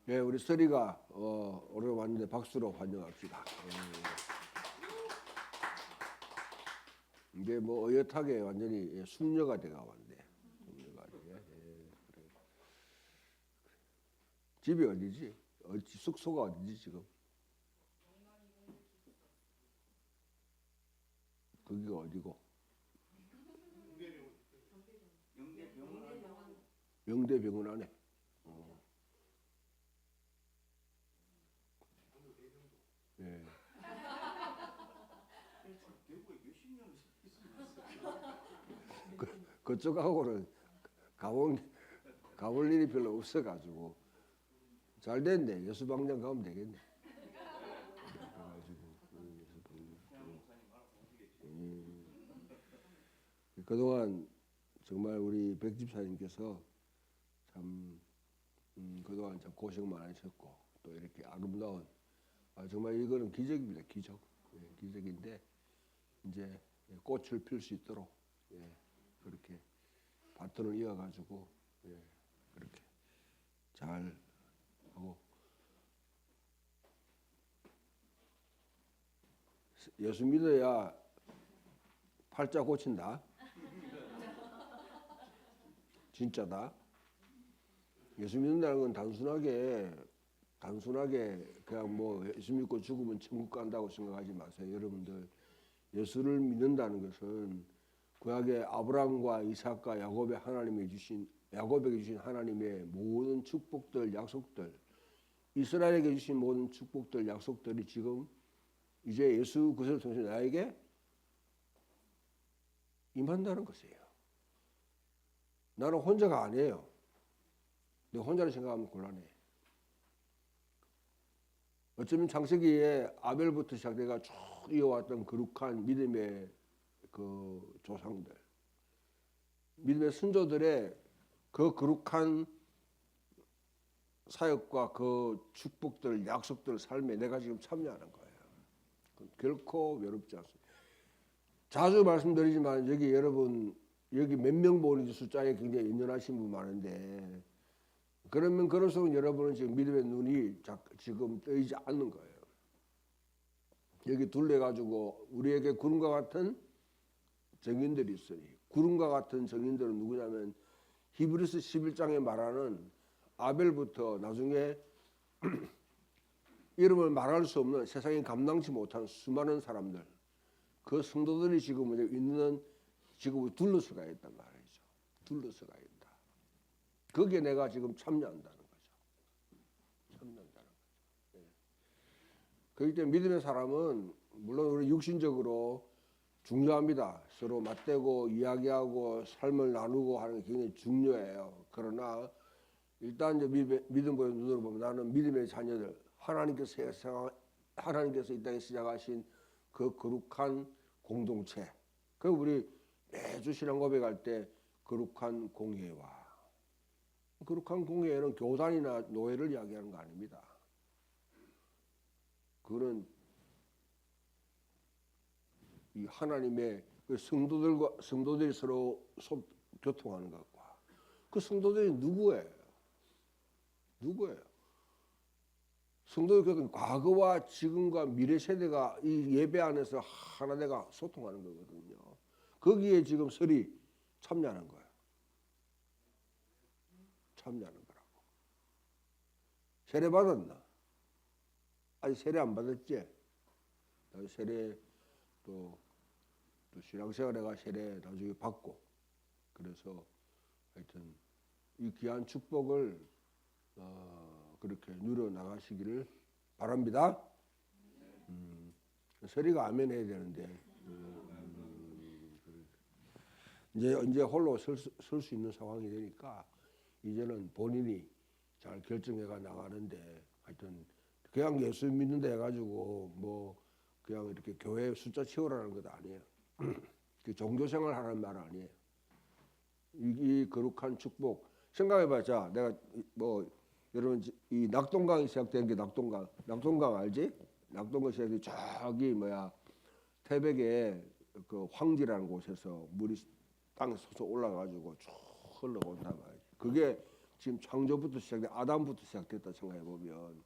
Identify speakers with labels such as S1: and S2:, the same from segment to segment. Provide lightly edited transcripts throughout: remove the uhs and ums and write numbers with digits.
S1: 네, 우리 서리가 오늘 왔는데 박수로 환영합시다. 이게 뭐 어엿하게 완전히 숙녀가 돼가 왔네. 숙녀가 그래. 집이 어디지? 숙소가 어디지 지금? 거기가 어디고? 영대병원 안에. 예. 그쪽하고는 가볼 가볼 일이 별로 없어가지고 잘 됐네. 여수방장 가면 되겠네. 그래가지고 그동안 정말 우리 백 집사님께서 참 그동안 참 고생 많으셨고 또 이렇게 아름다운 정말 이거는 기적입니다. 기적. 기적인데 이제 꽃을 필 수 있도록 그렇게 바톤을 이어가지고 그렇게 잘 하고 예수 믿어야 팔자 고친다. 진짜다. 예수 믿는다는 건 단순하게 그냥 뭐 예수 믿고 죽으면 천국 간다고 생각하지 마세요. 여러분들 예수를 믿는다는 것은 구약의 아브라함과 이삭과 야곱에게 주신 하나님의 모든 축복들, 약속들, 이스라엘에게 주신 모든 축복들, 약속들이 지금 이제 예수 그리스도를 통해서 나에게 임한다는 것이에요. 나는 혼자가 아니에요. 내가 혼자를 생각하면 곤란해. 어쩌면 창세기에 아벨부터 시작돼가 쭉 이어왔던 거룩한 믿음의 그 조상들, 믿음의 선조들의 그 거룩한 사역과 그 축복들, 약속들 삶에 내가 지금 참여하는 거예요. 결코 외롭지 않습니다. 자주 말씀드리지만 여러분 몇 명 보는지 숫자에 굉장히 연연하신 분 많은데 그러면 그럴수록 여러분은 지금 믿음의 눈이 지금 뜨이지 않는 거예요. 여기 둘레 가지고 우리에게 구름과 같은 증인들이 있으니 구름과 같은 증인들은 누구냐면 히브리서 11장에 말하는 아벨부터 나중에 이름을 말할 수 없는 세상에 감당치 못한 수많은 사람들 그 성도들이 지금 있는 지금 둘러서가 있단 말이죠. 둘러서가 있다. 거기에 내가 지금 참여한다는 거죠. 참여한다는 거죠. 그렇기 때문에 믿음의 사람은 물론 우리 육신적으로 중요합니다. 서로 맞대고 이야기하고 삶을 나누고 하는 게 굉장히 중요해요. 그러나 일단 이제 믿음의 눈으로 보면 나는 믿음의 자녀들 하나님께서 이 땅에 시작하신 그 거룩한 공동체. 그 우리 매주 신앙 고백할 때 거룩한 공회와 거룩한 공회는 교단이나 노예를 이야기하는 거 아닙니다. 그거는 이 하나님의 그 성도들이 서로 교통하는 것과 그 성도들이 누구예요? 성도의 과거와 지금과 미래 세대가 이 예배 안에서 하나 되가 소통하는 거거든요. 거기에 지금 설이 참여하는 거예요. 참여하는 거라고. 세례 받았나? 아직 세례 안 받았지? 세례 또 신앙생활 내가 세례 나중에 받고 그래서 하여튼 이 귀한 축복을 그렇게 누려 나가시기를 바랍니다. 서리가 아멘 해야 되는데 이제 홀로 설 수 있는 상황이 되니까 이제는 본인이 잘 결정해가 나가는데 하여튼 그냥 예수 믿는다 해가지고 뭐 그냥 이렇게 교회 숫자 채우라는 것도 아니에요. 그 종교생활 하라는 말 아니에요. 이 거룩한 축복 생각해봐. 자, 내가 뭐 여러분 이 낙동강이 시작된 게 낙동강 알지? 낙동강 시작이 저기 태백에 그 황지라는 곳에서 물이 땅에 솟아 올라가지고 쭉 흘러온단 말이지. 그게 지금 창조부터 시작돼 아담부터 시작됐다 생각해 보면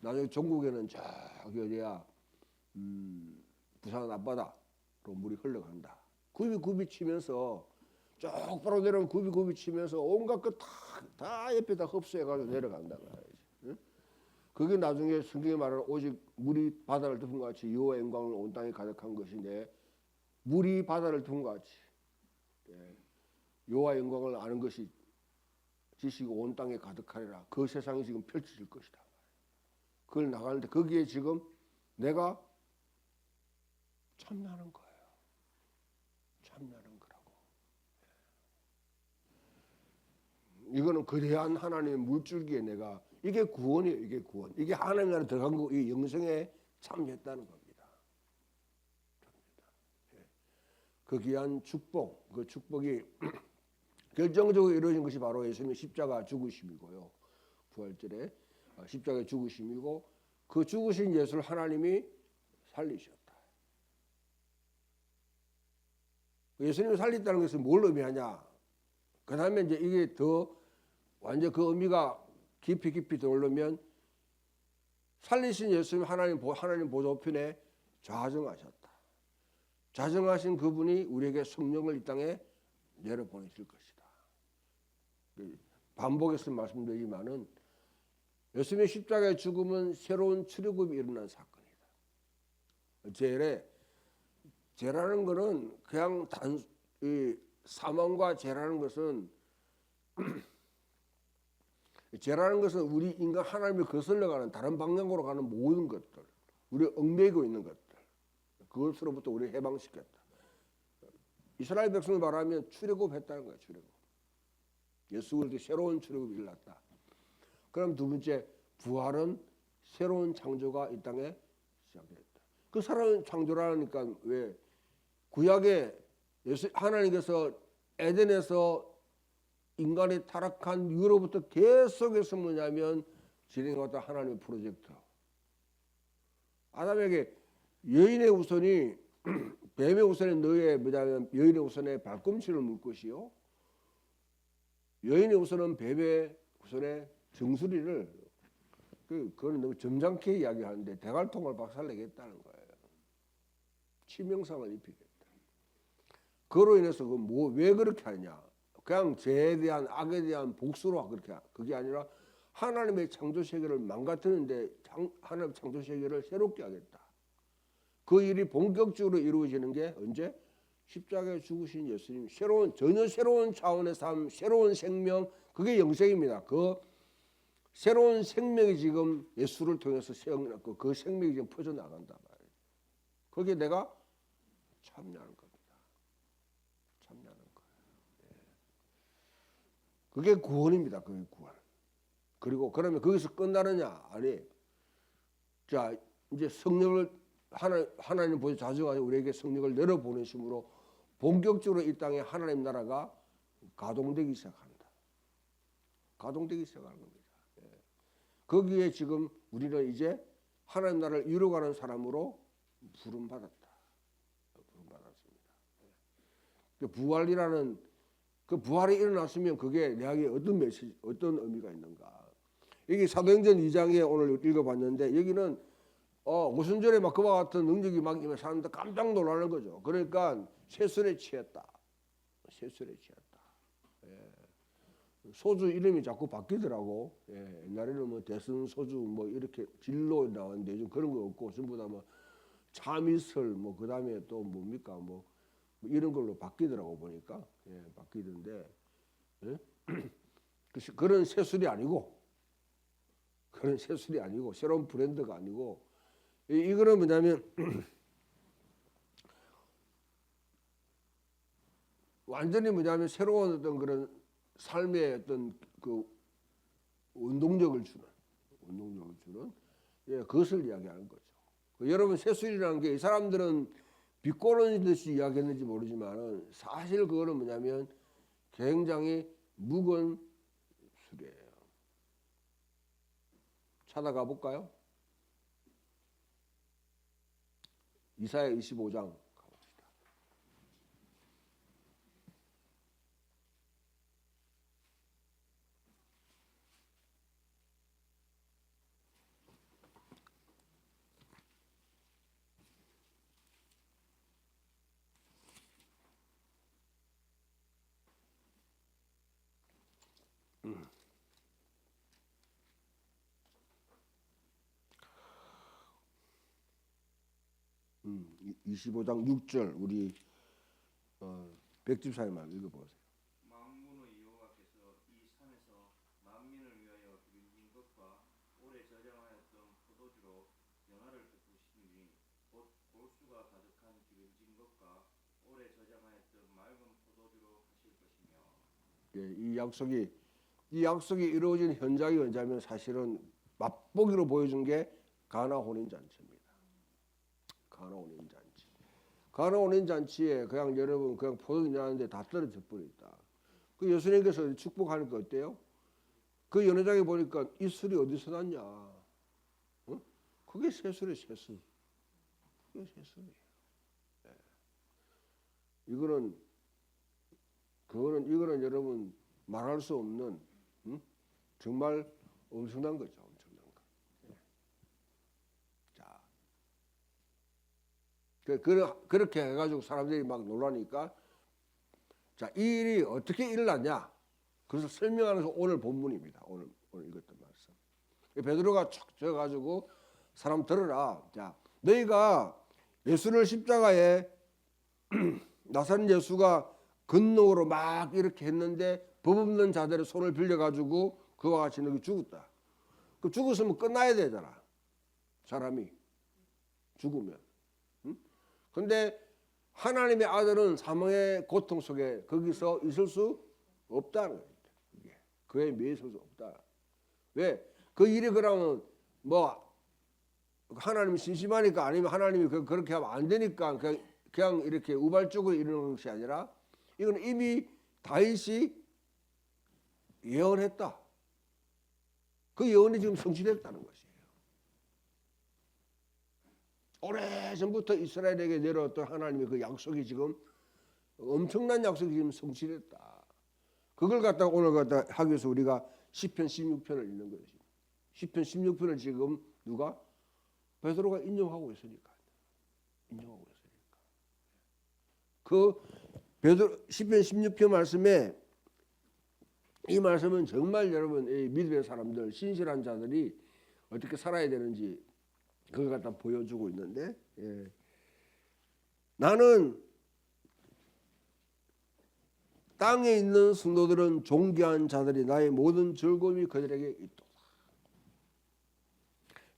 S1: 나중에 전국에는 저기 어디야 부산 앞바다로 물이 흘러간다. 굽이 치면서 쭉 바로 내려오면 굽이 치면서 온갖 것 다 옆에다 흡수해가지고 내려간다 말이지. 응? 그게 나중에 성경에 말하는 오직 물이 바다를 덮은 것 같이 여호와의 영광을 온 땅에 가득한 것인데 물이 바다를 덮은 것 같이 여호와의 영광을 아는 것이 지식이 온 땅에 가득하리라. 그 세상이 지금 펼쳐질 것이다. 그걸 나가는데 거기에 지금 내가 참여하는 거예요. 참여하는 거라고. 이거는 거대한 하나님의 물줄기에 내가 이게 구원이에요. 이게 구원. 이게 하나님 나라에 들어간 거, 이 영생에 참여했다는 겁니다. 그 귀한 축복, 그 축복이 결정적으로 이루어진 것이 바로 예수님의 십자가 죽으심이고요. 부활절에 십자가 죽으심이고 그 죽으신 예수를 하나님이 살리셨다. 예수님을 살렸다는 것은 뭘 의미하냐? 그 다음에 이제 이게 더 완전 그 의미가 깊이 들어오려면 살리신 예수님 하나님 보좌우편에 좌정하셨다. 좌정하신 그분이 우리에게 성령을 이 땅에 내려보내실 것이다. 반복해서 말씀드리지만은 예수님의 십자가의 죽음은 새로운 출애굽이 일어난 사건이다. 죄라는 것은 그냥 사망과 죄라는 것은 죄라는 것은 우리 인간 하나님을 거슬러가는 다른 방향으로 가는 모든 것들, 우리 얽매이고 있는 것들, 그것으로부터 우리를 해방시켰다. 이스라엘 백성을 말하면 출애굽했다는 거야. 출애굽. 예수 그리스도 새로운 출애굽이 일어났다. 그럼 두 번째 부활은 새로운 창조가 이 땅에 시작됐다. 그 새로운 창조라니까 왜 구약에 하나님께서 에덴에서 인간이 타락한 이후로부터 계속해서 뭐냐면 진행해왔던 하나님의 프로젝트. 아담에게 여인의 우선이 뱀의 우선에 너의 뭐냐면 여인의 우선에 발꿈치를 물 것이요. 여인의 우선은 뱀의 우선에 정수리를 그건 너무 점잖게 이야기하는데 대갈통을 박살내겠다는 거예요. 치명상을 입히겠다. 그로 인해서 왜 그렇게 하냐? 그냥 죄에 대한 악에 대한 복수로 그렇게 그게 아니라 하나님의 창조 세계를 망가뜨리는데 하나님의 창조 세계를 새롭게 하겠다. 그 일이 본격적으로 이루어지는 게 언제? 십자가에 죽으신 예수님 전혀 새로운 차원의 삶, 새로운 생명, 그게 영생입니다. 그 새로운 생명이 지금 예수를 통해서 세워났고 그 생명이 지금 퍼져나간다 말이에요. 거기에 내가 참여하는 겁니다. 참여하는 거예요. 그게 구원입니다. 그게 구원. 그리고 그러면 거기서 끝나느냐? 아니. 자, 이제 성령을 하나님 보여 자주가지고 우리에게 성령을 내려보내심으로 본격적으로 이 땅에 하나님 나라가 가동되기 시작한다. 가동되기 시작하는 겁니다. 거기에 지금 우리는 이제 하나님 나라를 이루어가는 사람으로 부름받았다. 부름받았습니다. 부활이라는 그 부활이 일어났으면 그게 내게 어떤 메시지, 어떤 의미가 있는가? 여기 사도행전 2장에 오늘 읽어봤는데 여기는 오순절에 막 그와 같은 능력이 막 임해 사람들 깜짝 놀라는 거죠. 그러니까 세술에 취했다. 세술에 취했다. 소주 이름이 자꾸 바뀌더라고. 옛날에는 뭐 대선 소주 뭐 이렇게 진로 나왔는데 요즘 그런 거 없고 전부 다 뭐 참이슬 뭐 그다음에 또 뭡니까 뭐 이런 걸로 바뀌더라고 보니까 바뀌던데 그런 세술이 아니고 새로운 브랜드가 아니고 이거는 뭐냐면 완전히 뭐냐면 새로운 어떤 그런 삶의 어떤 그 운동력을 주는 그것을 이야기하는 거죠. 여러분 세술이라는 게 이 사람들은 비꼬는 듯이 이야기했는지 모르지만 사실 그거는 뭐냐면 굉장히 묵은 술이에요. 찾아가 볼까요? 이사야 25장 가봅시다. 25장 6절 우리 백집사님 말 읽어보세요.
S2: 만군의 여호와께서 이 산에서 만민을 위하여 기름진 것과 오래 저장하였던 포도주로 연화를 베푸시니 곧 골수가 가득한 기름진 것과 오래 저장하였던 맑은 포도주로 하실 것이며.
S1: 예, 이 약속이 이루어진 현장이 언제냐면 사실은 맛보기로 보여준 게 가나 혼인 잔치입니다. 가나 혼인 잔치. 가나 혼인 잔치에 그냥 여러분 그냥 포도주 나는데 다 떨어져 버렸다. 그 예수님께서 축복하니까 어때요? 그 연회장에 보니까 이 술이 어디서 났냐? 어? 그게 새술이에요, 새술. 그게 새술이에요. 네. 이거는 여러분 말할 수 없는 정말 엄청난 거죠, 엄청난 거. 네. 자, 그렇게 해가지고 사람들이 막 놀라니까, 자, 이 일이 어떻게 일어났냐? 그래서 설명하면서 오늘 본문입니다. 오늘 읽었던 말씀. 베드로가 척 져가지고 사람 들어라. 자, 너희가 예수를 십자가에 나사렛 예수가 근록으로 막 이렇게 했는데 법 없는 자들의 손을 빌려가지고 그와 같이 너희 죽었다. 그 죽었으면 끝나야 되잖아. 사람이 죽으면. 근데 하나님의 아들은 사망의 고통 속에 거기서 있을 수 없다는 거예요. 그에 매일 수 없다. 왜? 그 일이 그러면 뭐 하나님이 심심하니까 아니면 하나님이 그렇게 하면 안 되니까 그냥 이렇게 우발적으로 이러는 것이 아니라 이건 이미 다윗이 예언했다. 그 예언이 지금 성취됐다는 것이에요. 오래전부터 이스라엘에게 내려왔던 하나님의 그 약속이 지금 엄청난 약속이 지금 성취됐다. 그걸 갖다가 오늘 갖다 하기 위해서 우리가 시편 16편을 읽는 거예요. 시편 16편을 지금 누가? 베드로가 인용하고 있으니까. 인용하고 있으니까. 그 베드로 시편 16편 말씀에 이 말씀은 정말 여러분 믿음의 사람들, 신실한 자들이 어떻게 살아야 되는지 그걸 갖다 보여주고 있는데, 나는 땅에 있는 성도들은 존귀한 자들이 나의 모든 즐거움이 그들에게 있도다.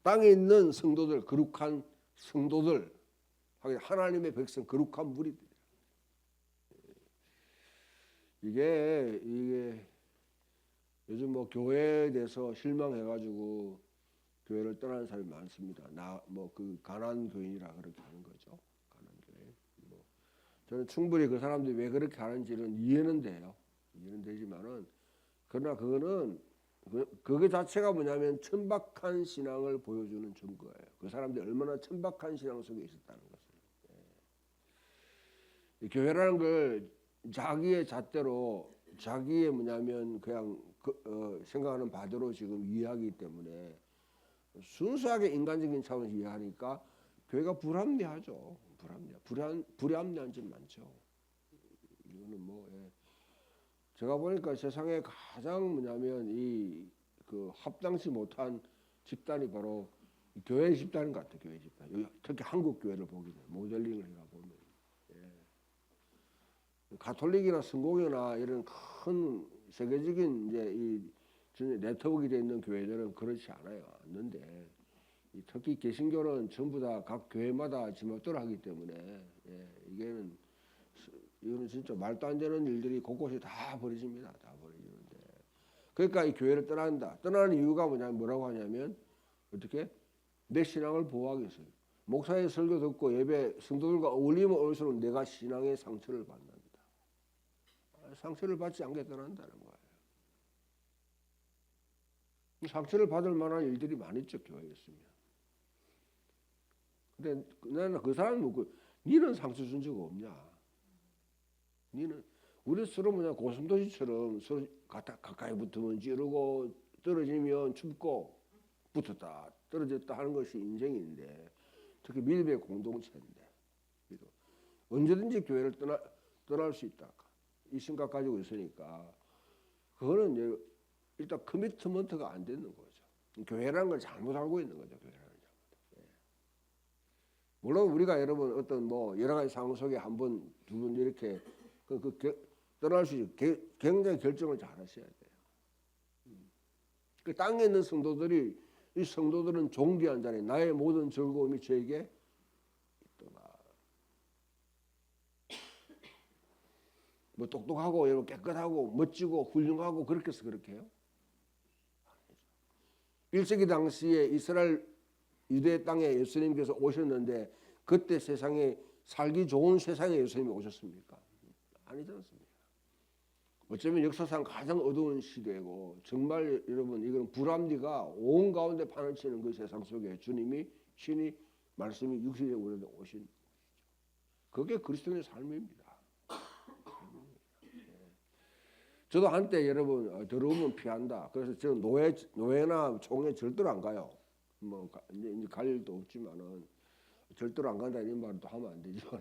S1: 땅에 있는 성도들, 거룩한 성도들, 하나님의 백성, 거룩한 무리들. 이게 요즘 뭐 교회에 대해서 실망해가지고 교회를 떠나는 사람이 많습니다. 그 가난 교인이라 그렇게 하는 거죠. 가난 교인. 저는 충분히 그 사람들이 왜 그렇게 하는지는 이해는 돼요. 이해는 되지만은 그러나 그게 자체가 뭐냐면 천박한 신앙을 보여주는 증거예요. 그 사람들이 얼마나 천박한 신앙 속에 있었다는 것을. 교회라는 걸 자기의 잣대로 자기의 뭐냐면 그냥 생각하는 바대로 지금 이해하기 때문에 순수하게 인간적인 차원에서 이해하니까 교회가 불합리하죠. 불합리한 점 많죠. 이거는 제가 보니까 세상에 가장 뭐냐면 그 합당치 못한 집단이 바로 교회 집단인 것 같아요. 교회 집단. 특히 한국 교회를 보게 돼요. 모델링을 해가 보면. 가톨릭이나 성공회나 이런 큰 세계적인 이제 네트워크가 되어 있는 교회들은 그렇지 않는데 특히 개신교는 전부 다 각 교회마다 지멋대로 하기 때문에 이거는 진짜 말도 안 되는 일들이 곳곳에 다 벌어집니다. 다 벌어지는데 그러니까 이 교회를 떠난다. 떠나는 이유가 뭐라고 하냐면 어떻게 내 신앙을 보호하기 위해서 목사의 설교 듣고 예배 성도들과 어울리면 어울릴수록 내가 신앙의 상처를 받는다. 상처를 받지 않게 떠난다는 거예요. 상처를 받을 만한 일들이 많았죠. 교회에 있으면. 근데 나는 그 사람이 묻고 니는 상처 준 적 없냐? 니는 우리 서로 고슴도치처럼 서로 가까이 붙으면 찌르고 떨어지면 춥고 붙었다 떨어졌다 하는 것이 인생인데 특히 믿음의 공동체인데 언제든지 교회를 떠날 수 있다. 이 생각 가지고 있으니까 그거는 일단 커미트먼트가 안 되는 거죠. 교회라는 걸 잘못 알고 있는 거죠. 교회라는 걸. 예. 물론 우리가 여러분 어떤 뭐 여러 가지 상황 속에 한 번, 두 번 이렇게 떠날 수 있고 굉장히 결정을 잘 하셔야 돼요. 그 땅에 있는 성도들이 이 성도들은 종기한 자리 나의 모든 즐거움이 저에게 있더라. 뭐 똑똑하고 여러분 깨끗하고 멋지고 훌륭하고 그렇게 해서 그렇게 해요? 1세기 당시에 이스라엘 유대 땅에 예수님께서 오셨는데 그때 세상에 살기 좋은 세상에 예수님이 오셨습니까? 아니지 않습니까? 어쩌면 역사상 가장 어두운 시대고 정말 여러분 이건 불합리가 온 가운데 판을 치는 그 세상 속에 주님이 신이 말씀이 육신에 우리에게 오신 것이죠. 그게 그리스도인의 삶입니다. 저도 한때 여러분 더러우면 피한다. 그래서 저는 노예나 총회 절대로 안 가요. 뭐 이제 갈 일도 없지만은 절대로 안 간다 이런 말도 하면 안 되지만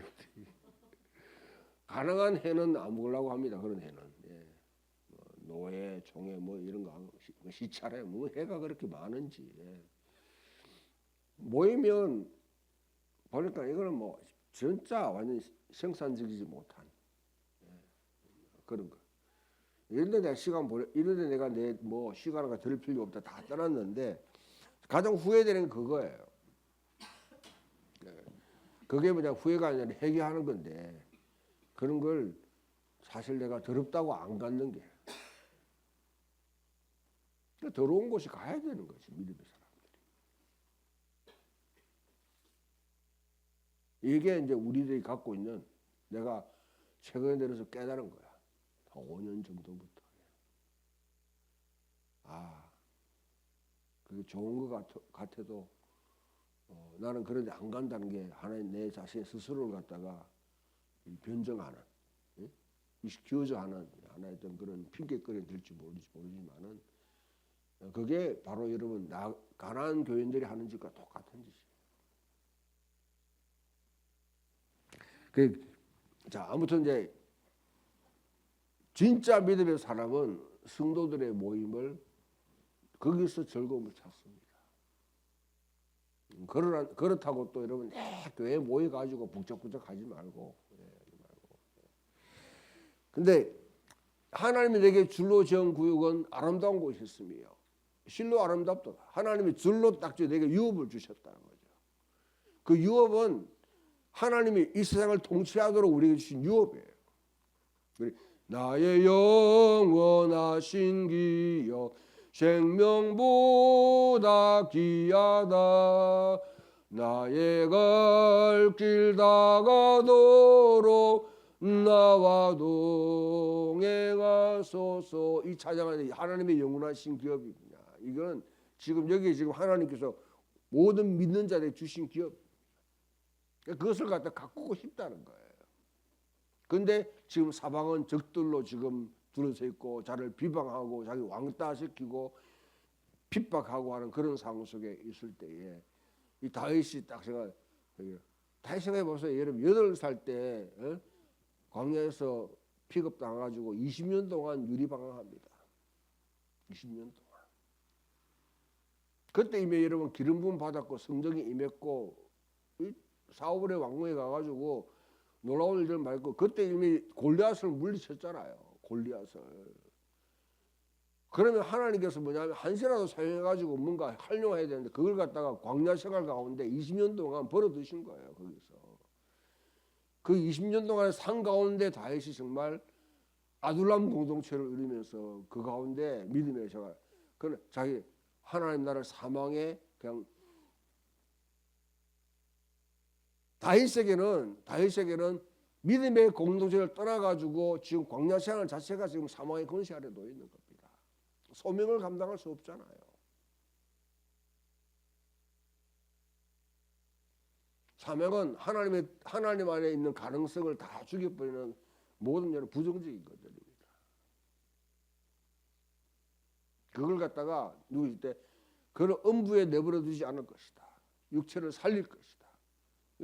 S1: 가능한 해는 안 먹으려고 합니다. 그런 해는 뭐 노예, 총회 뭐 이런 거 시찰에 뭐 해가 그렇게 많은지 모이면 보니까 이거는 뭐 진짜 완전 생산적이지 못한 그런 거. 이런데 내가 이런데 내가 내 뭐 시간을 들 필요 없다 다 떠났는데 가장 후회되는 건 그거예요. 그게 뭐냐 후회가 아니라 회개하는 건데 그런 걸 사실 내가 더럽다고 안 갖는 게 더러운 곳이 가야 되는 거지 믿음의 사람들이. 이게 이제 우리들이 갖고 있는 내가 최근에 들어서 깨달은 거야. 한 5년 정도부터. 그게 좋은 것 같아도 나는 그런데 안 간다는 게 하나의 내 자신의 스스로를 갖다가 변정하는, 기어져하는 하나의 어떤 그런 핑계거리 될지 모르지만은 그게 바로 여러분 가난한 교인들이 하는 짓과 똑같은 짓이에요. 자 아무튼 이제 진짜 믿음의 사람은 성도들의 모임을 거기서 즐거움을 찾습니다. 그렇다고 또 여러분 교회에 모여가지고 북적북적 하지 말고. 근데 하나님이 내게 줄로 지은 구역은 아름다운 곳이었으며 실로 아름답도다. 하나님이 줄로 딱 내게 유업을 주셨다는 거죠. 그 유업은 하나님이 이 세상을 통치하도록 우리에게 주신 유업이에요. 나의 영원하신 기여 생명보다 귀하다. 나의 갈 길 다가도록 나와 동행하소서. 이 찬양은 하나님의 영원하신 기업이구나. 이건 지금 여기 지금 하나님께서 모든 믿는 자들에게 주신 기업. 그것을 갖다 가꾸고 싶다는 거예요. 근데 지금 사방은 적들로 지금 둘러서 있고 자를 비방하고 자기 왕따시키고 핍박하고 하는 그런 상황 속에 있을 때에 이 다윗이 딱 다윗 생각해 보세요. 여러분 8살 때 광야에서 픽업당해가지고 20년 동안 유리방황합니다. 20년 동안. 그때 이미 여러분 기름 부음 받았고 성령이 임했고 사울의 왕궁에 가가지고 놀라운 일들 말고 그때 이미 골리앗을 물리쳤잖아요. 골리앗을. 그러면 하나님께서 뭐냐면 한시라도 사용해가지고 뭔가 활용해야 되는데 그걸 갖다가 광야 생활 가운데 20년 동안 벌어두신 거예요. 거기서. 그 20년 동안의 산 가운데 다윗이 정말 아둘람 공동체를 이루면서 그 가운데 믿음의 생활. 자기 하나님 나라를 사망에 그냥 다윗에게는 믿음의 공동체를 떠나가지고 지금 광야 생활 자체가 지금 사망의 권세 아래 놓여 있는 겁니다. 소명을 감당할 수 없잖아요. 사명은 하나님 안에 있는 가능성을 다 죽여버리는 모든 여러 부정적인 것들입니다. 그걸 갖다가 누구일 때 그런 음부에 내버려 두지 않을 것이다. 육체를 살릴 것이다.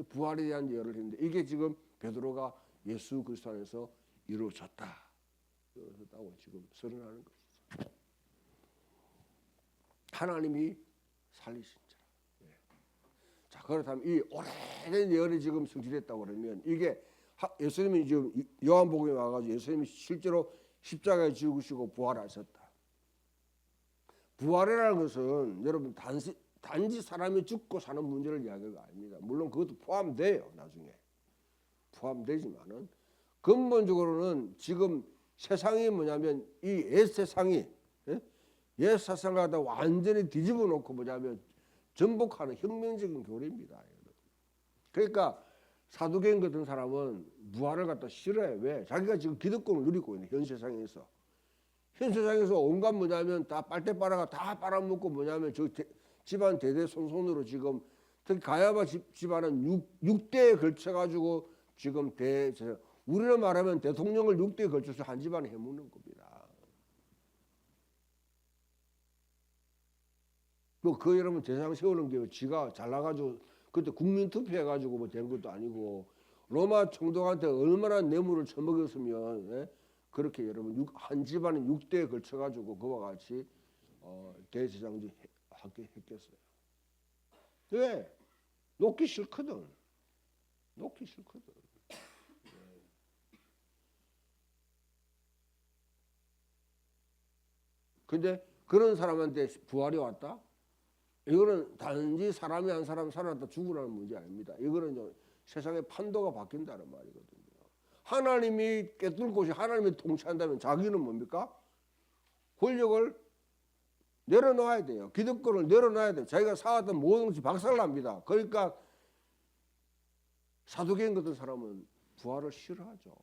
S1: 부활에 대한 예언을 했는데 이게 지금 베드로가 예수 그리스도 안에서 이루어졌다고 지금 선언하는 것이죠. 하나님이 살리신 자라. 자, 그렇다면 이 오래된 예언이 지금 성취됐다고 그러면 이게 예수님이 지금 요한복음에 와가지고 예수님이 실제로 십자가에 죽으시고 부활하셨다. 부활이라는 것은 여러분 단지 사람이 죽고 사는 문제를 이야기가 아닙니다. 물론 그것도 포함돼요. 나중에 포함되지만은 근본적으로는 지금 세상이 뭐냐면 이 옛 세상이 옛 세상과 다 완전히 뒤집어 놓고 뭐냐면 전복하는 혁명적인 교리입니다. 그러니까 사두개인 같은 사람은 부활을 갖다 싫어해. 왜? 자기가 지금 기득권을 누리고 있는 현 세상에서 온갖 뭐냐면 다 빨대 빨아가 다 빨아먹고 뭐냐면 저 집안 대대손손으로 지금 특히 가야바 집안은 6대에 걸쳐가지고 지금 우리로 말하면 대통령을 6대에 걸쳐서 한 집안에 해먹는 겁니다. 그 여러분 대상 세우는 게 지가 잘나가지고 그때 국민 투표해가지고 뭐 된 것도 아니고 로마 총독한테 얼마나 뇌물을 처먹였으면 그렇게 여러분 한 집안에 6대에 걸쳐가지고 그와 같이 대제사장이 했겠어요. 왜? 놓기 싫거든. 놓기 싫거든. 근데 그런 사람한테 부활이 왔다? 이거는 단지 사람이 한 사람 살았다 죽으라는 문제 아닙니다. 이거는 세상의 판도가 바뀐다는 말이거든요. 하나님이 깨뚫고 하나님이 통치한다면 자기는 뭡니까? 권력을 내려놔야 돼요. 기득권을 내려놔야 돼요. 자기가 쌓았던 모든 것이 박살납니다. 그러니까 사두개인 같은 사람은 부활을 싫어하죠.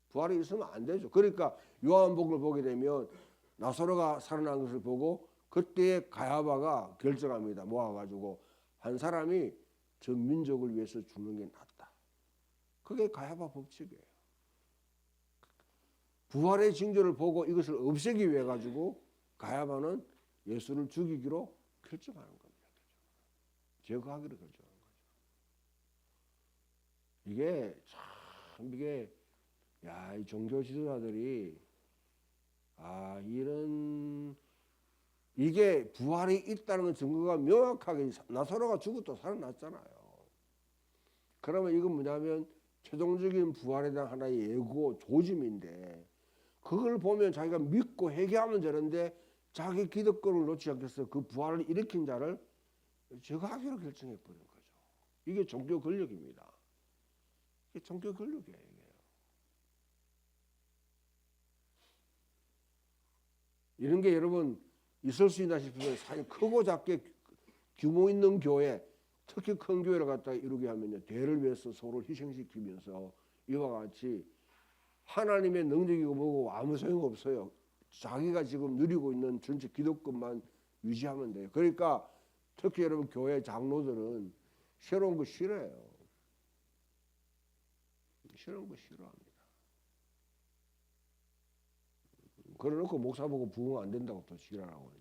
S1: 부활이 있으면 안 되죠. 그러니까 요한복음을 보게 되면 나사로가 살아난 것을 보고 그때 가야바가 결정합니다. 모아가지고 한 사람이 전 민족을 위해서 죽는 게 낫다. 그게 가야바 법칙이에요. 부활의 징조를 보고 이것을 없애기 위해 가지고 가야바는 예수를 죽이기로 결정하는 겁니다. 제거하기로 결정하는 거죠. 이게 이 종교 지도자들이 이게 부활이 있다는 증거가 명확하게 나사로가 죽었다 살아났잖아요. 그러면 이건 뭐냐면 최종적인 부활에 대한 하나의 예고 조짐인데 그걸 보면 자기가 믿고 회개하면 되는데 자기 기득권을 놓지 않겠어 그 부활을 일으킨 자를 제거하기로 결정해버린 거죠. 이게 종교 권력입니다. 이게 종교 권력이에요. 이런 게 여러분 있을 수 있나 싶으면 사실 크고 작게 규모 있는 교회 특히 큰 교회를 갖다 이루게 하면요 대를 위해서 서로를 희생시키면서 이와 같이 하나님의 능력이고 뭐고 아무 소용 없어요. 자기가 지금 누리고 있는 전체 기독권만 유지하면 돼요. 그러니까 특히 여러분 교회 장로들은 새로운 거 싫어해요. 새로운 거 싫어합니다. 그래놓고 목사 보고 부흥 안 된다고 또 지랄하고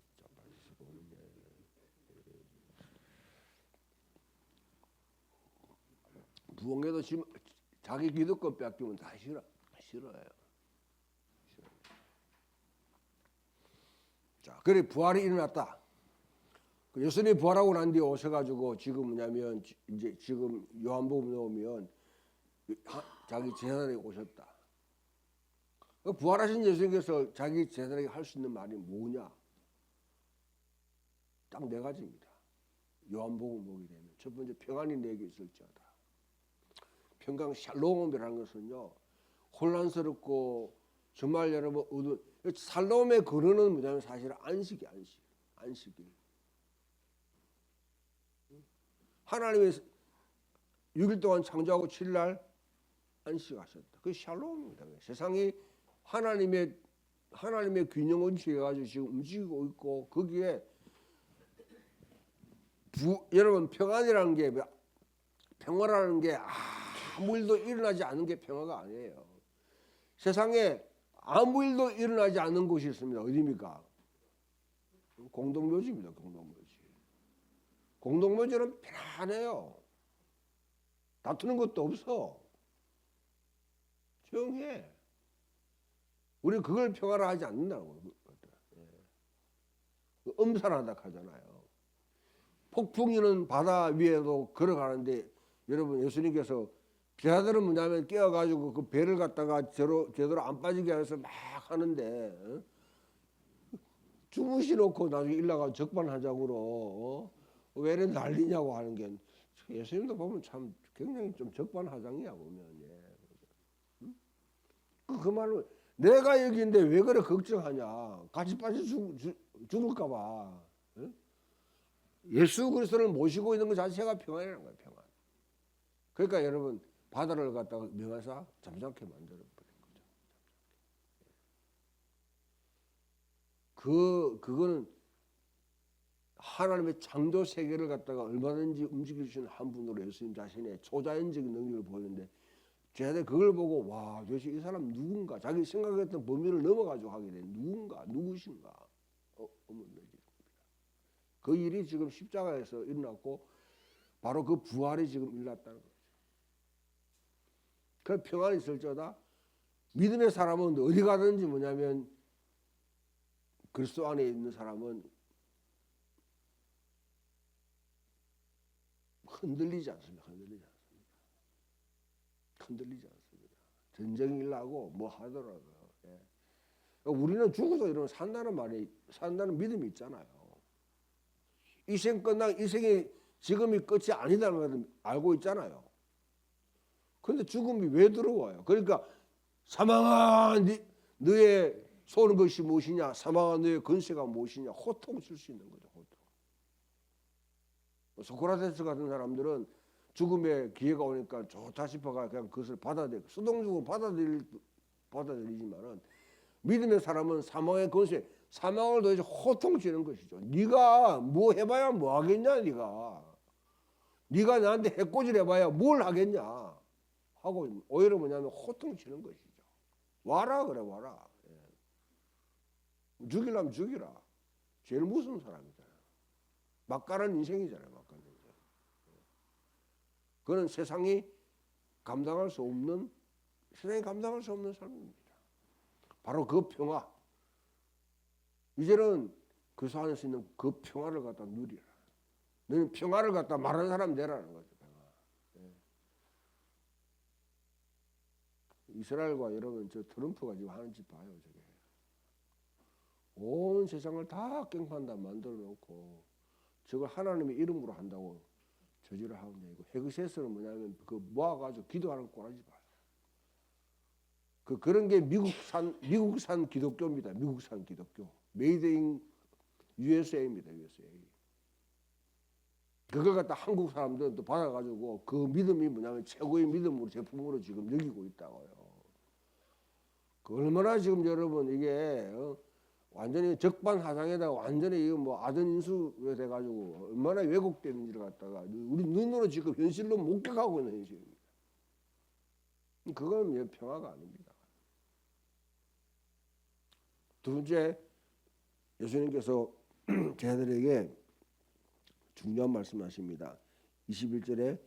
S1: 부흥해도 지금 자기 기득권 뺏기면 다 싫어해요. 자, 그래 부활이 일어났다. 예수님이 부활하고 난 뒤에 오셔가지고 지금 뭐냐면 이제 지금 요한복음 나오면 자기 제자들에게 오셨다. 부활하신 예수님께서 자기 제자들에게 할 수 있는 말이 뭐냐? 딱 네 가지입니다. 요한복음 보게 되면 첫 번째 평안이 내게 있을지어다. 평강 샬롬이라는 것은요 혼란스럽고 정말 여러분 샬롬의 근원은 뭐냐면 사실 안식일. 하나님이 6일 동안 창조하고 7일 안식하셨다. 그게 샬롬입니다. 세상이 하나님의 균형을 취해가지고 지금 움직이고 있고 거기에 여러분 평안이라는 게 평화라는 게 아무 일도 일어나지 않은 게 평화가 아니에요. 세상에 아무 일도 일어나지 않는 곳이 있습니다. 어디입니까? 공동묘지입니다. 공동묘지는 편안해요. 다투는 것도 없어. 조용해. 우리 그걸 평화라 하지 않는다고. 엄살하다 하잖아요. 폭풍이는 바다 위에도 걸어가는데 여러분 예수님께서 제자들은 뭐냐면 깨어가지고 그 배를 갖다가 제대로 안 빠지게 해서 막 하는데 주무시놓고 나중에 일나가 적반하장으로 왜 이래 난리냐고 하는 게 예수님도 보면 참 굉장히 좀 적반하장이야 보면. 예. 그 말은 내가 여기인데 왜 그래 걱정하냐. 같이 빠져 죽을까 봐. 예? 예수 그리스도를 모시고 있는 것 자체가 평안이라는 거예요. 평안. 그러니까 여러분 바다를 갖다가 명하사 잠잠케 만들어 버린 거죠. 그거는 하나님의 창조 세계를 갖다가 얼마든지 움직일 수 있는 한 분으로 예수님 자신의 초자연적인 능력을 보이는데 제가 그걸 보고 와 도대체 이 사람 누군가 자기 생각했던 범위를 넘어가지고 하게 된 누군가 누구신가 그 일이 지금 십자가에서 일어났고 바로 그 부활이 지금 일어났다는 거죠. 그 평안이 있을지어다 믿음의 사람은 어디 가든지 뭐냐면 그리스도 안에 있는 사람은 흔들리지 않습니다. 전쟁이 일어나고 뭐 하더라도 예. 우리는 죽어도 이러면 산다는 믿음이 있잖아요. 이 생 끝나 이 지금이 끝이 아니다는 걸 알고 있잖아요. 그런데 죽음이 왜 들어와요? 그러니까 사망아 너의 쏘는 것이 무엇이냐? 사망아 너의 건세가 무엇이냐? 호통을 칠 수 있는 거죠. 호통. 소크라테스 같은 사람들은 죽음의 기회가 오니까 좋다 싶어가 그냥 그것을 수동적으로 받아들이지만은 믿음의 사람은 사망의 건세, 사망을 도대체 호통치는 것이죠. 네가 뭐 해봐야 뭐 하겠냐, 네가 나한테 해코지를 해봐야 뭘 하겠냐 하고 오히려 뭐냐면 호통치는 것이죠. 와라 그래 와라. 예. 죽이려면 죽이라. 제일 무서운 사람이잖아요. 막가는 인생이잖아요. 막가는 인생. 그는 세상이 감당할 수 없는 삶입니다. 바로 그 평화. 이제는 그 안에서 있는 그 평화를 갖다 누리라. 너는 평화를 갖다 말하는 사람 되라는 거죠. 평화. 예. 이스라엘과 여러분 저 트럼프가 지금 하는 짓 봐요. 저게. 온 세상을 다 깽판다 만들어 놓고 저걸 하나님의 이름으로 한다고 저지를 하는 얘기고 헤그세스는 뭐냐면 그 모아가지고 기도하는 꼬라지 봐요. 그런 게 미국산 기독교입니다. 미국산 기독교. 메이드 인 USA입니다. USA. 그걸 갖다 한국 사람들은 또 받아가지고 그 믿음이 뭐냐면 최고의 믿음으로 제품으로 지금 여기고 있다고요. 얼마나 지금 여러분 이게 완전히 적반하장에다가 완전히 이거 뭐 아전인수가 돼가지고 얼마나 왜곡되는지를 갖다가 우리 눈으로 지금 현실로 목격하고 있는 현실입니다. 그건 평화가 아닙니다. 두 번째, 예수님께서 제자들에게 중요한 말씀하십니다. 21절에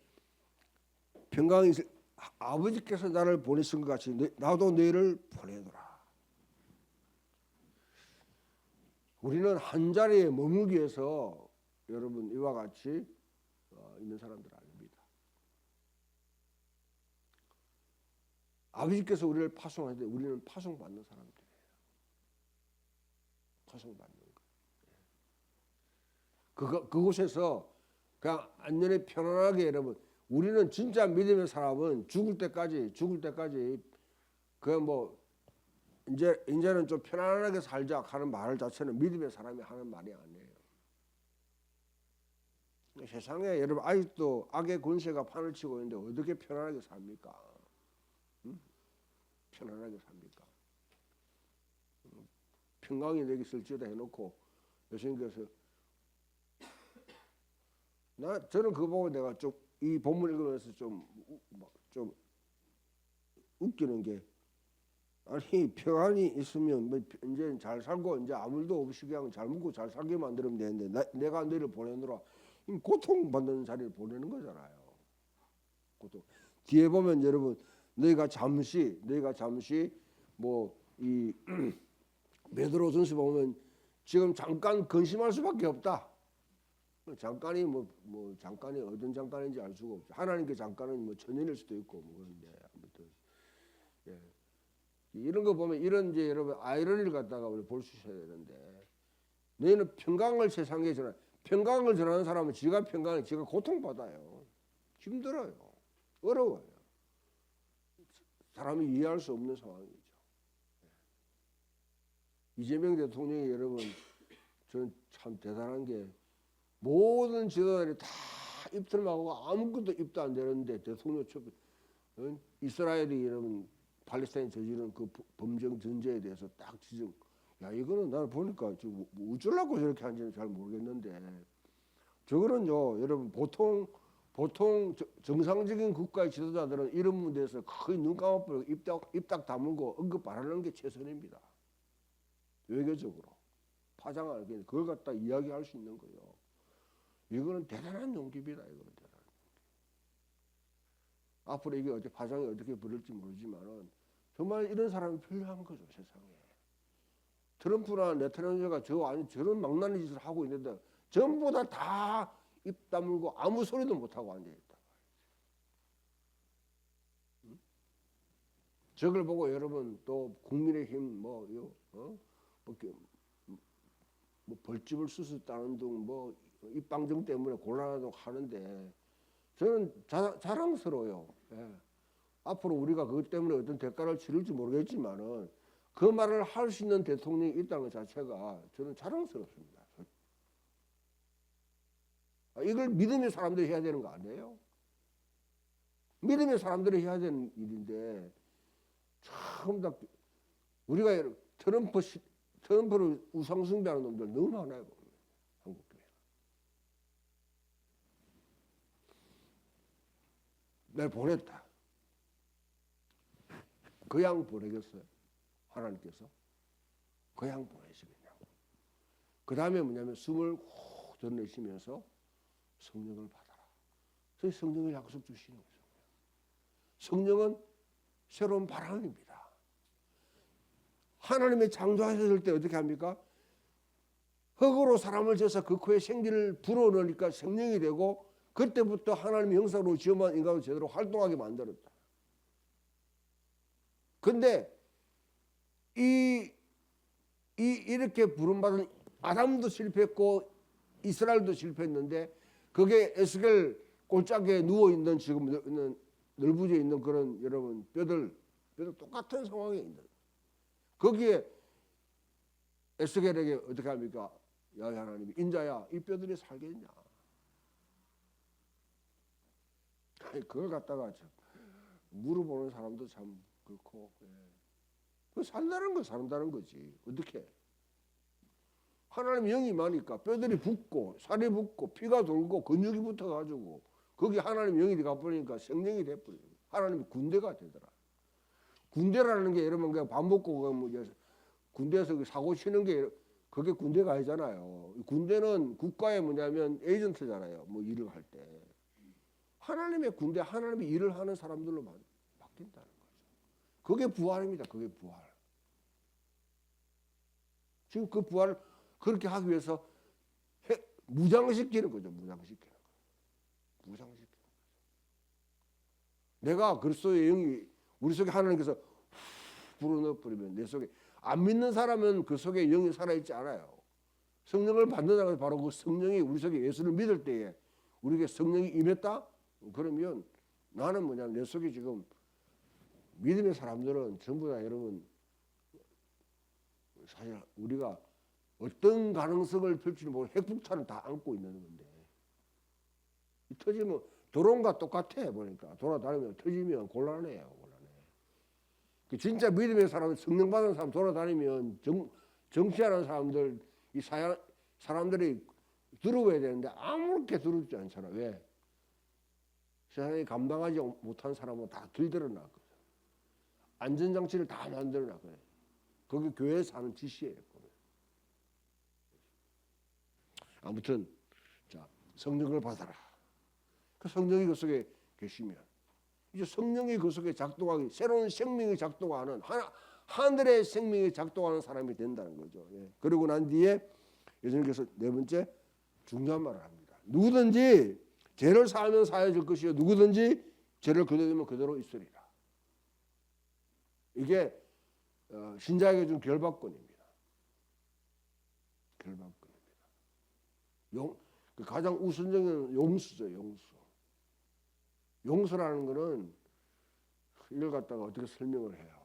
S1: 평강이 아버지께서 나를 보내신 것 같이 나도 너희를 보내노라. 우리는 한 자리에 머물기 위해서 여러분 이와 같이 있는 사람들 아닙니다. 아버지께서 우리를 파송하는데 우리는 파송받는 사람들이에요. 파송받는 거. 그곳에서 그냥 안전히 편안하게 여러분 우리는 진짜 믿음의 사람은 죽을 때까지 그냥 뭐 이제는 좀 편안하게 살자 하는 말 자체는 믿음의 사람이 하는 말이 아니에요. 세상에 여러분 아직도 악의 권세가 판을 치고 있는데 어떻게 편안하게 삽니까? 편안하게 삽니까? 평강이 되기 쓸지어다 해놓고 예수님께서 저는 그거 보고 내가 좀 이 본문 읽으면서 좀 웃기는 게 아니 평안이 있으면 뭐 이제 잘 살고 이제 아무 일도 없이 그냥 잘 먹고 잘 살게 만들면 되는데 내가 너희를 보내노라 고통받는 자리를 보내는 거잖아요. 고통. 뒤에 보면 여러분 너희가 잠시 뭐 이 베드로전서 보면 지금 잠깐 근심할 수밖에 없다. 잠깐이 잠깐이 어떤 잠깐인지 알 수가 없죠. 하나님께 잠깐은 뭐 천년일 수도 있고 뭐 그런데 아무튼 예. 이런 거 보면 이런 이제 여러분 아이러니를 갖다가 우리 볼 수 있어야 되는데 너희는 평강을 세상에 전하. 평강을 전하는 사람은 지가 평강을 지가 고통받아요. 힘들어요. 어려워요. 사람이 이해할 수 없는 상황이죠. 이재명 대통령이 여러분 저는 참 대단한 게 모든 지도자들이 다 입틀 막고 아무것도 입도 안 되는데 대통령 이스라엘이 여러분 팔레스타인 저지른 그 범죄 전제에 대해서 딱 지적. 야 이거는 나는 보니까 좀 어쩌려고 저렇게 하는지는 잘 모르겠는데 저거는요 여러분 보통 정상적인 국가의 지도자들은 이런 문제에서 거의 눈 감아버리고 입딱 다물고 언급 안 하는 게 최선입니다. 외교적으로 파장을 그걸 갖다 이야기할 수 있는 거예요. 이거는 대단한 용기입니다. 이거는 대단한 용기. 앞으로 이게 어떻게 파장이 어떻게 벌일지 모르지만은 정말 이런 사람이 필요한 거죠 세상에. 트럼프나 네타냐후가 저런 망나니 짓을 하고 있는데 전부 다 입 다물고 아무 소리도 못 하고 앉아 있다. 저걸 보고 여러분 또 국민의힘 벌집을 수습다는 등 입방정 때문에 곤란하다고 하는데 저는 자랑스러워요. 예. 앞으로 우리가 그것 때문에 어떤 대가를 치를지 모르겠지만은 그 말을 할 수 있는 대통령이 있다는 것 자체가 저는 자랑스럽습니다. 이걸 믿음의 사람들이 해야 되는 거 아니에요? 믿음의 사람들이 해야 되는 일인데 처음 다 우리가 트럼프를 우상숭배하는 놈들 너무 많아요. 한국 교회. 내가 보냈다. 그 양 보내겠어요? 하나님께서 그 양 보내시겠냐고. 그 다음에 뭐냐면 숨을 훅 들어내시면서 성령을 받아라. 그래서 성령의 약속 주시는 거죠. 성령은 새로운 바람입니다. 하나님의 창조하셨을 때 어떻게 합니까? 흙으로 사람을 지어서 그 코에 생기를 불어넣으니까 생명이 되고 그때부터 하나님의 형상으로 지어만 인간을 제대로 활동하게 만들었다. 근데 이렇게 부름받은 아담도 실패했고 이스라엘도 실패했는데 그게 에스겔 골짜기에 누워있는 지금 널브져 있는 그런 여러분 뼈들 똑같은 상황에 있는 거기에 에스겔에게 어떻게 합니까? 야 하나님이 인자야 이 뼈들이 살겠냐? 그걸 갖다가 참 물어보는 사람도 참 그렇고 그 산다는 건 산다는 거지 어떻게 하나님 영이 많으니까 뼈들이 붓고 살이 붓고 피가 돌고 근육이 붙어가지고 거기 하나님 영이 가버리니까 생명이 돼버려요. 하나님이 군대가 되더라. 군대라는 게 여러분 그냥 밥 먹고 뭐 군대에서 사고 치는 게 그게 군대가 아니잖아요. 군대는 국가의 뭐냐면 에이전트잖아요. 뭐 일을 할 때. 하나님의 군대, 하나님의 일을 하는 사람들로 바뀐다는 거죠. 그게 부활입니다. 그게 부활. 지금 그 부활을 그렇게 하기 위해서 무장시키는 거죠. 무장시키는 거죠. 무장시키는 거죠. 내가 그리스도의 영이 우리 속에 하나님께서 불어넣어버리면 내 속에 안 믿는 사람은 그 속에 영이 살아있지 않아요. 성령을 받는다고 해서 바로 그 성령이 우리 속에 예수를 믿을 때에 우리에게 성령이 임했다? 그러면 나는 뭐냐면 내 속에 지금 믿음의 사람들은 전부 다 여러분 사실 우리가 어떤 가능성을 펼치는 모르고 핵폭탄을 다 안고 있는 건데 터지면 드론과 똑같아 보니까 돌아다니면 터지면 곤란해요. 곤란해. 진짜 믿음의 사람, 성령 받은 사람 돌아다니면 정치하는 사람들 이 사람들이 들어와야 되는데 아무렇게 들어오지 않잖아. 왜? 세상에 감당하지 못한 사람은 다 들들어놨거든. 안전장치를 다 만들어놨거든. 그게 교회에서 하는 짓이에요. 아무튼 자 성령을 받아라. 그 성령이 그 속에 계시면 이제 성령이 그 속에 작동하기 새로운 생명이 작동하는 하늘의 생명이 작동하는 사람이 된다는 거죠. 예. 그리고 난 뒤에 예수님께서 네 번째 중요한 말을 합니다. 누구든지 죄를 사하면 사해질 것이요 누구든지 죄를 그대로 그대로 있으리라. 이게 신자에게 준 결박권입니다. 결박권입니다. 가장 우선적인 용서죠. 용서라는 것은 이걸 갖다가 어떻게 설명을 해요?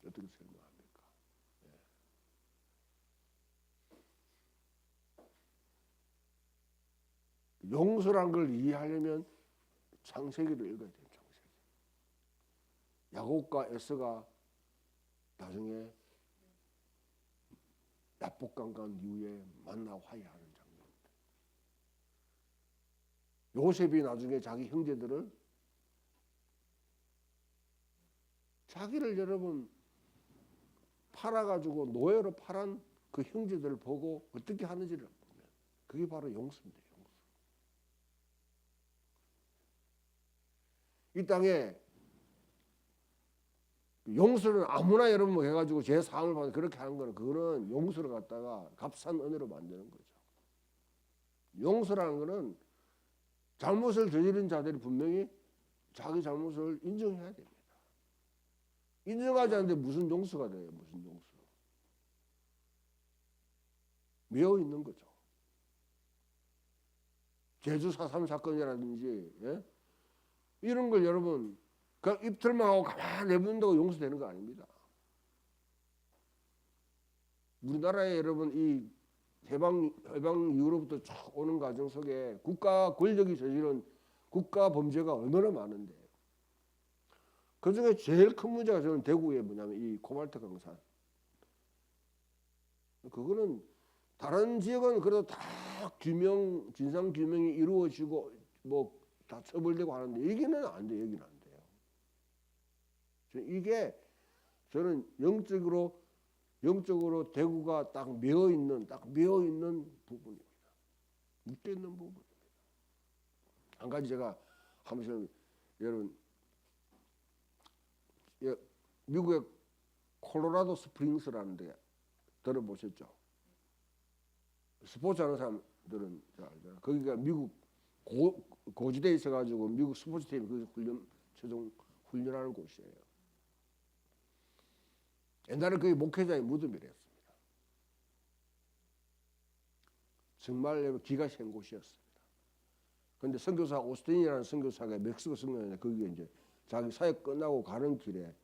S1: 어떻게 설명합니까? 용서란 걸 이해하려면 창세기를 읽어야 돼요. 창세기. 야곱과 에서가 나중에 납복강간 이후에 만나 화해하는 장면입니다. 요셉이 나중에 자기 형제들을 자기를 여러분 팔아가지고 노예로 팔은 그 형제들을 보고 어떻게 하는지를 보면 그게 바로 용서입니다. 이 땅에 용서는 아무나 여러분 뭐 해가지고 제 사함을 받는 그렇게 하는 거는 그거는 용서를 갖다가 값싼 은혜로 만드는 거죠. 용서라는 거는 잘못을 저지른 자들이 분명히 자기 잘못을 인정해야 됩니다. 인정하지 않는데 무슨 용서가 돼요? 무슨 용서? 매어 있는 거죠. 제주 4.3 사건이라든지 이런 걸 여러분 그냥 입틀만 하고 가만히 내버린다고 용서되는 거 아닙니다. 우리나라에 여러분 이 해방 이후로부터 쭉 오는 과정 속에 국가 권력이 저지른 국가 범죄가 얼마나 많은데 그 중에 제일 큰 문제가 저는 대구에 뭐냐면 이 코발트 강산. 그거는 다른 지역은 그래도 다 진상 규명이 이루어지고 뭐 다 처벌되고 하는데 여기는 안 돼요. 여기는 안 돼요. 이게 저는 영적으로 대구가 딱 매어 있는 부분입니다. 묶여 있는 부분입니다. 한 가지 제가 한 번씩 여러분 미국의 콜로라도 스프링스라는 데 들어보셨죠? 스포츠 하는 사람들은 잘 알잖아요. 거기가 미국 고지대에 있어가지고 미국 스포츠팀이 그 최종 훈련하는 곳이에요. 옛날에 거기 목회자의 무덤이랬습니다. 정말 기가 센 곳이었습니다. 그런데 선교사 오스틴이라는 선교사가 멕시코 선교사인데 거기에 이제 자기 사역 끝나고 가는 길에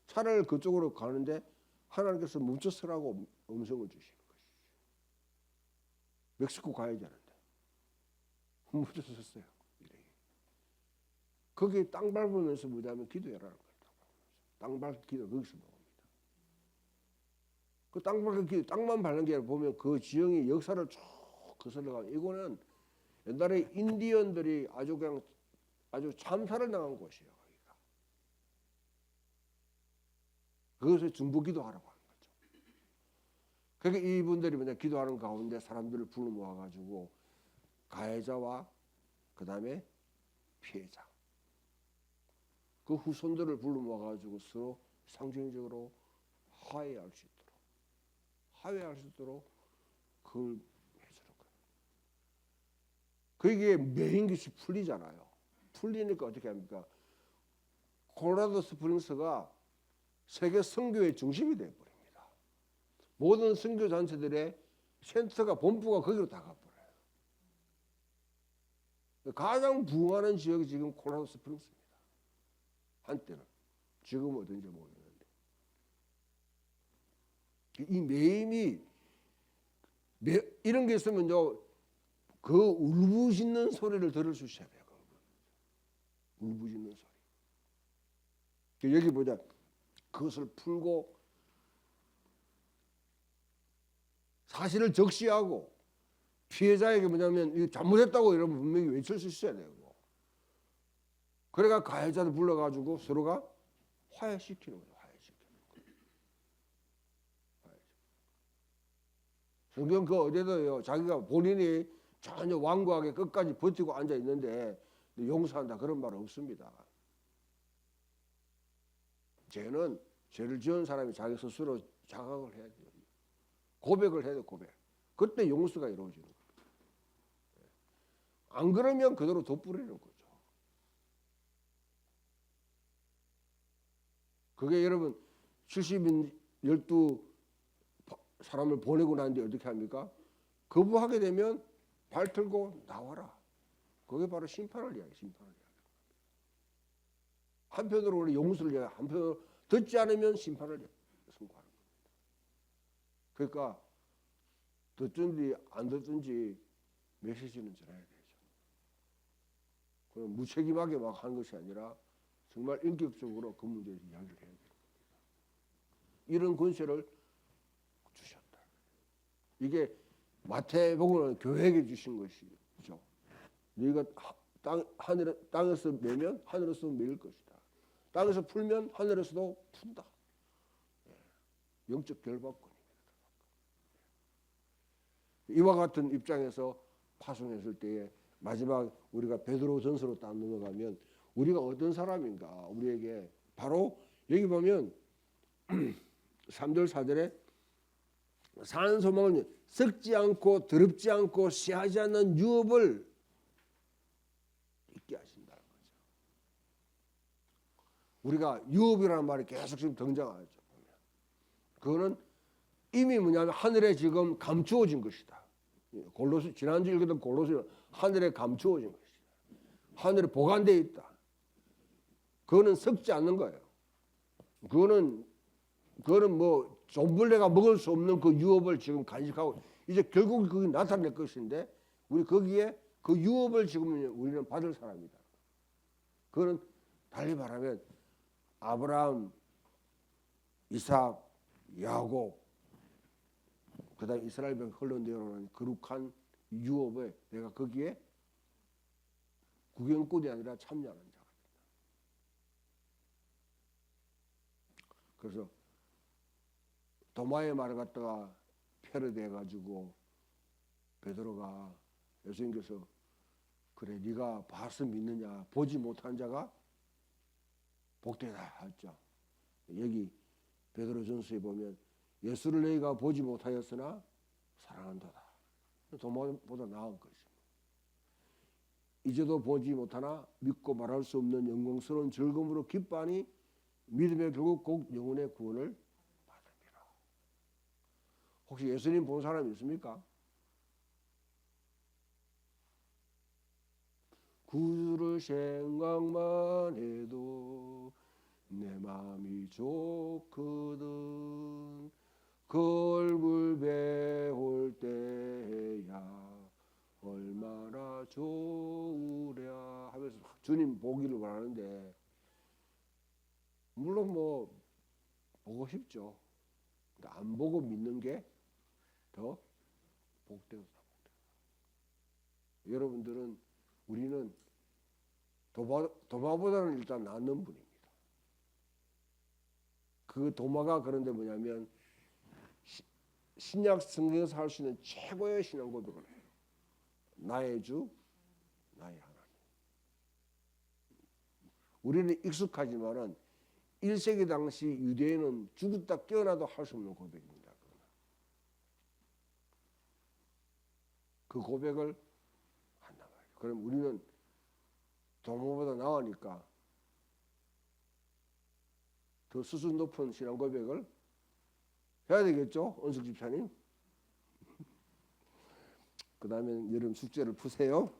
S1: 차를 그쪽으로 가는데 하나님께서 멈춰서라고 음성을 주시는 것이죠. 멕시코 가야지 하는데 멈춰섰어요. 거기 땅 밟으면서 뭐냐면 기도해라는 거예요. 땅 밟기 기도 거기서 나옵니다. 그 땅 밟기 기도 땅만 밟는 게 아니라 보면 그 지형이 역사를 쭉 거슬러가. 이거는 옛날에 인디언들이 아주 참사를 당한 곳이에요. 거기가. 그것을 중보기도하라고 하는 거죠. 그러니까 이분들이 뭐냐 기도하는 가운데 사람들을 불러 모아가지고 가해자와 그 다음에 피해자 그 후손들을 불러 모아가지고 서로 상징적으로 화해할 수 있도록 그걸 해주는 거예요. 그게 메인 것이 풀리잖아요. 풀리니까 어떻게 합니까? 콜로라도 스프링스가 세계 선교의 중심이 되어버립니다. 모든 선교 단체들의 센터가 본부가 거기로 다 가버려요. 가장 부흥하는 지역이 지금 콜로라도 스프링스입니다. 한때는. 지금은 어딘지 모르겠는데. 이 매임이 이런 게 있으면요 그 울부짖는 소리를 들을 수 있어야 돼요. 울부짖는 소리. 여기 보자. 그것을 풀고 사실을 적시하고 피해자에게 뭐냐면 이거 잘못했다고 여러분 분명히 외칠 수 있어야 되고 그래가 가해자를 불러가지고 서로가 화해시키는 거예요. 성경 그 어디에도요 자기가 본인이 전혀 완고하게 끝까지 버티고 앉아 있는데 용서한다 그런 말 없습니다. 죄는 죄를 지은 사람이 자기 스스로 자각을 해야 돼요. 고백을 해야 돼, 고백. 그때 용서가 이루어지는 거예요. 안 그러면 그대로 덧부리는 거죠. 그게 여러분 70인 12 사람을 보내고 난 뒤에 어떻게 합니까? 거부하게 되면 발 틀고 나와라. 그게 바로 심판을 이야기해요. 심판을 이야기해요. 한편으로 우리 용서를 이야기해요. 한편으로 듣지 않으면 심판을 선고하는 겁니다. 그러니까 듣든지 안 듣든지 메시지는 전해야 되죠. 그럼 무책임하게 막 하는 것이 아니라 정말 인격적으로 그 문제에 이야기를 해야 됩니다. 이런 권세를 주셨다. 이게 마태복음은 교회에게 주신 것이죠. 네가 땅에서 매면 하늘에서 매일 것이다. 땅에서 풀면 하늘에서도 푼다. 영적 결박권입니다. 이와 같은 입장에서 파송했을 때에 마지막 우리가 베드로전서로 딱 넘어가면 우리가 어떤 사람인가 우리에게 바로 여기 보면 3절 4절에 사는 소망은 썩지 않고 더럽지 않고 씨하지 않는 유업을 있게 하신다는 거죠. 우리가 유업이라는 말이 계속 지금 등장하죠. 그거는 이미 뭐냐면 하늘에 지금 감추어진 것이다. 골로새 지난주 읽었던 골로새 하늘에 감추어진 것이다. 하늘에 보관되어 있다. 그거는 썩지 않는 거예요. 그거는 뭐 존벌레가 먹을 수 없는 그 유업을 지금 간직하고 이제 결국 그게 나타낼 것인데 우리 거기에 그 유업을 지금 우리는 받을 사람이다. 그거는 달리 말하면 아브라함, 이삭, 야곱, 그다음 이스라엘 백성 흘러내려오는 거룩한 유업에 내가 거기에 구경꾼이 아니라 참여하는 자가 된다. 그래서 도마의 말을 갖다가 패러디해 가지고 베드로가 예수님께서 그래 네가 봐서 믿느냐 보지 못한 자가 복되다 했죠. 여기 베드로전서에 보면 예수를 너희가 보지 못하였으나 사랑한도다. 도마보다 나은 것입니다. 이제도 보지 못하나 믿고 말할 수 없는 영광스러운 즐거움으로 기뻐하니 믿음의 결국 곧 영혼의 구원을 받으리라. 혹시 예수님 본 사람이 있습니까? 구주를 생각만 해도 내 마음이 좋거든. 그 얼굴 배울 때야 얼마나 좋으랴 하면서 주님 보기를 바라는데 물론 뭐 보고 싶죠. 안 보고 믿는 게 더 복되다. 여러분들은 우리는 도마보다는 일단 낫는 분입니다. 그 도마가 그런데 뭐냐면 신약 성경에서 할 수 있는 최고의 신앙 고백을 해요. 나의 주, 나의 하나님. 우리는 익숙하지만은 1세기 당시 유대인은 죽었다 깨어나도 할 수 없는 고백입니다. 그 고백을 한단 말이에요. 그럼 우리는 도마보다 나으니까 더 수준 높은 신앙 고백을 해야 되겠죠, 은숙 집사님? 그 다음에 여러분 숙제를 푸세요.